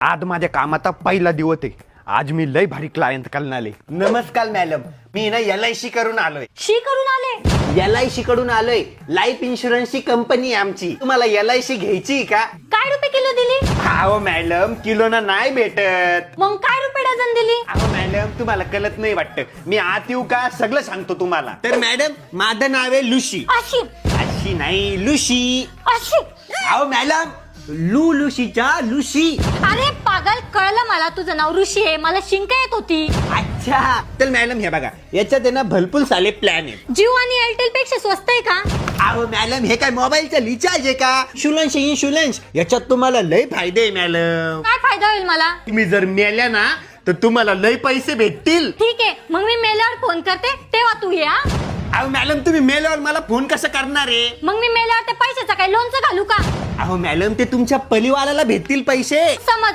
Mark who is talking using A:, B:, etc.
A: आज माझ्या कामाचा पहिला दिवस आहे. आज मी लय भारी क्लायंट करणार आहे. नमस्कार मॅडम, मी ना LIC करून आलोय.
B: शी करून आले.
A: LIC कडून आलोय. लाईफ इन्शुरन्सची कंपनी आहे आमची. तुम्हाला LIC घ्यायची का?
B: काय रुपये किलो दिली?
A: अहो मॅडम, किलोना नाही भेटत.
B: मग काय रुपये डझन दिली?
A: अहो मॅडम, तुम्हाला कळत नाही वाटतं. मी आत येऊ का? सगळं सांगतो तुम्हाला. तर मॅडम, माझं नाव आहे लुशी.
B: अशी
A: अशी नाही, लुशी.
B: अशी.
A: अहो मॅडम, लुशीच्या लुशी.
B: अरे पागल, कळलं मला तुझं नाव ऋषी आहे. मला शिंक येत होती.
A: अच्छा, तर मॅडम हे बघा, याच्यात आहे ना भरपूर सारे प्लॅन आहेत.
B: जिओ आणि एअरटेल पेक्षा स्वस्त आहे का?
A: अहो मॅडम, हे काय मोबाईलचं रिचार्ज आहे का? इन्शुरन्स याच्यात तुम्हाला लय फायदे आहे मॅडम.
B: काय फायदा होईल मला?
A: तुम्ही जर मेल्या ना तर तुम्हाला लय पैसे भेटतील.
B: ठीक आहे, मग मी मेल्यावर फोन करते तेव्हा तू ये. हा?
A: अहो मॅडम, तुम्ही मेल्यावर मला फोन कसं करणार आहे?
B: मग मी मेल्यावर ते पैशाचं काय लोणचं घालू का?
A: अहो मॅडम, ते तुमच्या परिवाराला भेटतील पैसे.
B: समज